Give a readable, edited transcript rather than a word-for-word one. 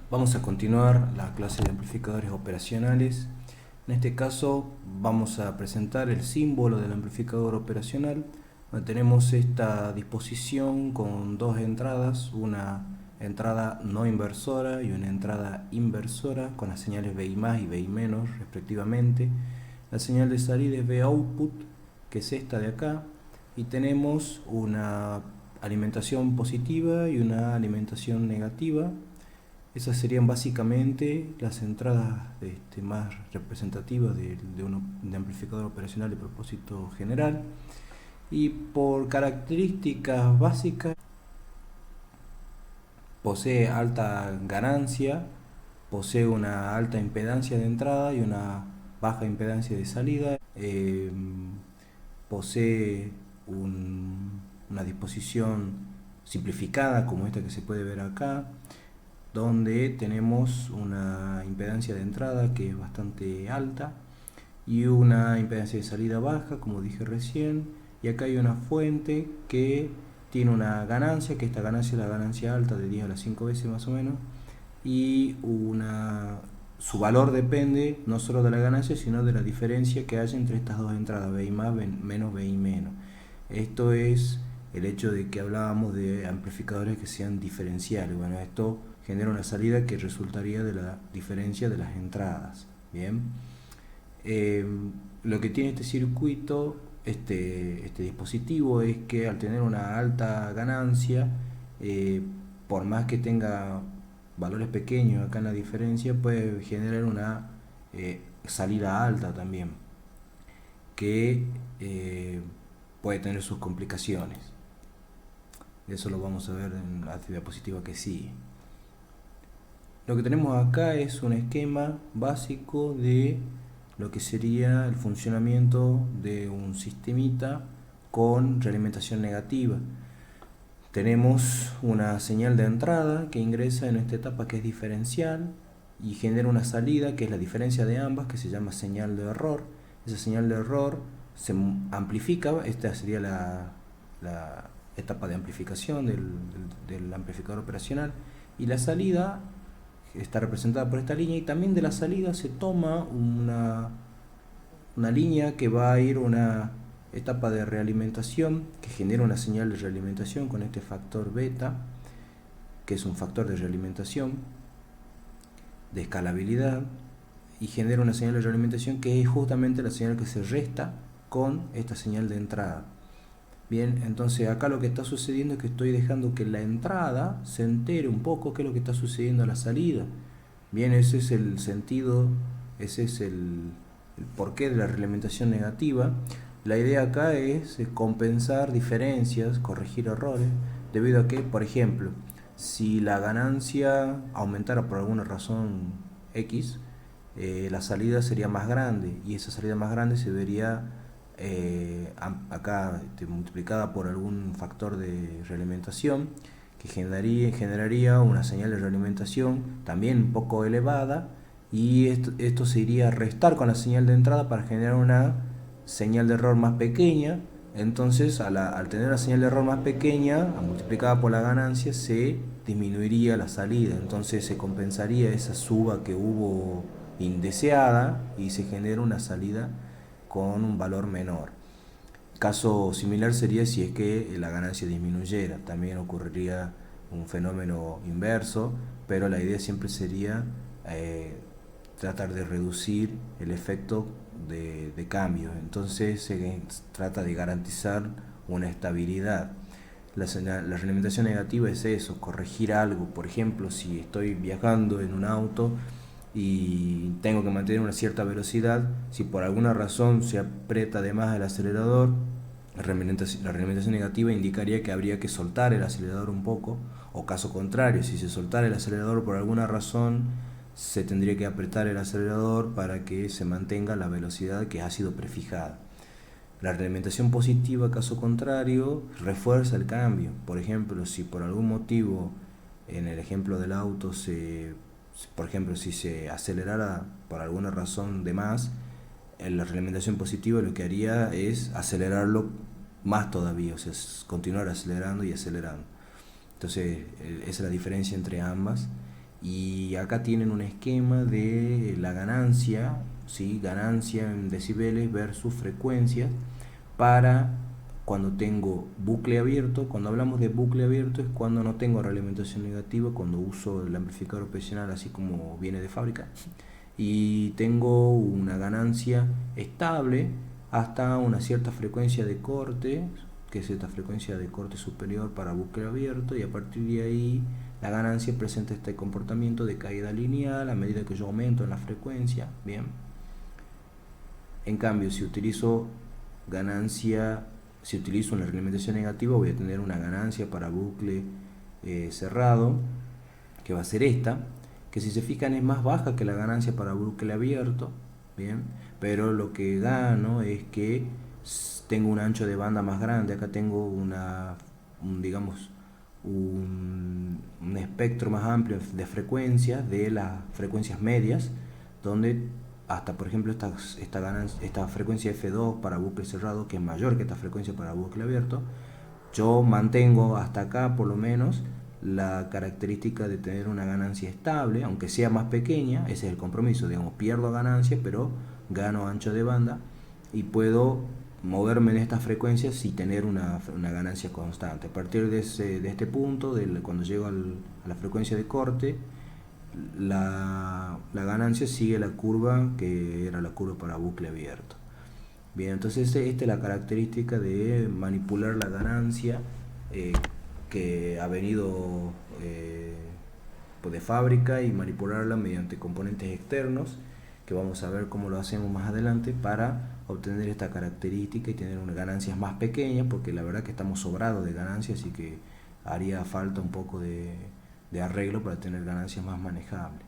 Vamos a continuar la clase de amplificadores operacionales. En este caso vamos a presentar el símbolo del amplificador operacional. Tenemos esta disposición con dos entradas, una entrada no inversora y una entrada inversora con las señales VI más y VI menos respectivamente. La señal de salida es V output, que es esta de acá, y tenemos una alimentación positiva y una alimentación negativa. Esas serían básicamente las entradas más representativas de amplificador operacional de propósito general. Y por características básicas, posee alta ganancia, posee una alta impedancia de entrada y una baja impedancia de salida, posee una disposición simplificada como esta que se puede ver acá, donde tenemos una impedancia de entrada que es bastante alta y una impedancia de salida baja, como dije recién, y acá hay una fuente que tiene una ganancia, que esta ganancia es la ganancia alta de 10 a la 5 veces más o menos, y su valor depende no solo de la ganancia, sino de la diferencia que hay entre estas dos entradas, VI más menos VI menos. Esto es el hecho de que hablábamos de amplificadores que sean diferenciales. Bueno, esto genera una salida que resultaría de la diferencia de las entradas. Bien, lo que tiene este circuito, este dispositivo, es que al tener una alta ganancia, por más que tenga valores pequeños acá en la diferencia, puede generar una salida alta también, que puede tener sus complicaciones. Eso lo vamos a ver en la diapositiva que sigue. Lo que tenemos acá es un esquema básico de lo que sería el funcionamiento de un sistemita con realimentación negativa. Tenemos una señal de entrada que ingresa en esta etapa que es diferencial y genera una salida que es la diferencia de ambas, que se llama señal de error. Esa señal de error se amplifica, esta sería la etapa de amplificación del amplificador operacional, y la salida está representada por esta línea, y también de la salida se toma una línea que va a ir una etapa de realimentación que genera una señal de realimentación con este factor beta, que es un factor de realimentación de escalabilidad, y genera una señal de realimentación que es justamente la señal que se resta con esta señal de entrada. Bien, entonces acá lo que está sucediendo es que estoy dejando que la entrada se entere un poco qué es lo que está sucediendo a la salida. Bien, ese es el sentido, ese es el porqué de la realimentación negativa. La idea acá es compensar diferencias, corregir errores, debido a que, por ejemplo, si la ganancia aumentara por alguna razón X, la salida sería más grande, y esa salida más grande se vería acá multiplicada por algún factor de realimentación que generaría una señal de realimentación también un poco elevada, y esto se iría a restar con la señal de entrada para generar una señal de error más pequeña. Entonces al tener la señal de error más pequeña multiplicada por la ganancia, se disminuiría la salida, entonces se compensaría esa suba que hubo indeseada y se genera una salida con un valor menor. Caso similar sería si es que la ganancia disminuyera, también ocurriría un fenómeno inverso, pero la idea siempre sería tratar de reducir el efecto de cambio. Entonces se trata de garantizar una estabilidad. La realimentación negativa es eso, corregir algo. Por ejemplo, si estoy viajando en un auto y tengo que mantener una cierta velocidad, si por alguna razón se aprieta de más el acelerador, la realimentación negativa indicaría que habría que soltar el acelerador un poco, o caso contrario, si se soltara el acelerador por alguna razón, se tendría que apretar el acelerador para que se mantenga la velocidad que ha sido prefijada. La realimentación positiva, caso contrario, refuerza el cambio. Por ejemplo, si por algún motivo, en el ejemplo del auto, por ejemplo, si se acelerara por alguna razón de más, la realimentación positiva lo que haría es acelerarlo más todavía, o sea, continuar acelerando y acelerando. Entonces, esa es la diferencia entre ambas. Y acá tienen un esquema de la ganancia, ¿sí? Ganancia en decibeles versus frecuencias para cuando tengo bucle abierto. Cuando hablamos de bucle abierto es cuando no tengo realimentación negativa, cuando uso el amplificador operacional así como viene de fábrica, y tengo una ganancia estable hasta una cierta frecuencia de corte, que es esta frecuencia de corte superior para bucle abierto, y a partir de ahí la ganancia presenta este comportamiento de caída lineal a medida que yo aumento en la frecuencia. Bien, en cambio si utilizo una realimentación negativa, voy a tener una ganancia para bucle cerrado, que va a ser esta, que si se fijan es más baja que la ganancia para bucle abierto. Bien, pero lo que gano es que tengo un ancho de banda más grande. Acá tengo digamos, un espectro más amplio de frecuencias, de las frecuencias medias, donde hasta, por ejemplo, esta frecuencia F2 para bucle cerrado, que es mayor que esta frecuencia para bucle abierto, yo mantengo hasta acá por lo menos la característica de tener una ganancia estable, aunque sea más pequeña. Ese es el compromiso, digamos, pierdo ganancia, pero gano ancho de banda, y puedo moverme en estas frecuencias y tener una ganancia constante. A partir de este punto, cuando llego a la frecuencia de corte, la ganancia sigue la curva que era la curva para bucle abierto. Bien, entonces esta es la característica de manipular la ganancia, que ha venido de fábrica, y manipularla mediante componentes externos, que vamos a ver cómo lo hacemos más adelante para obtener esta característica y tener unas ganancias más pequeñas, porque la verdad que estamos sobrados de ganancias, así que haría falta un poco de arreglo para tener ganancias más manejables.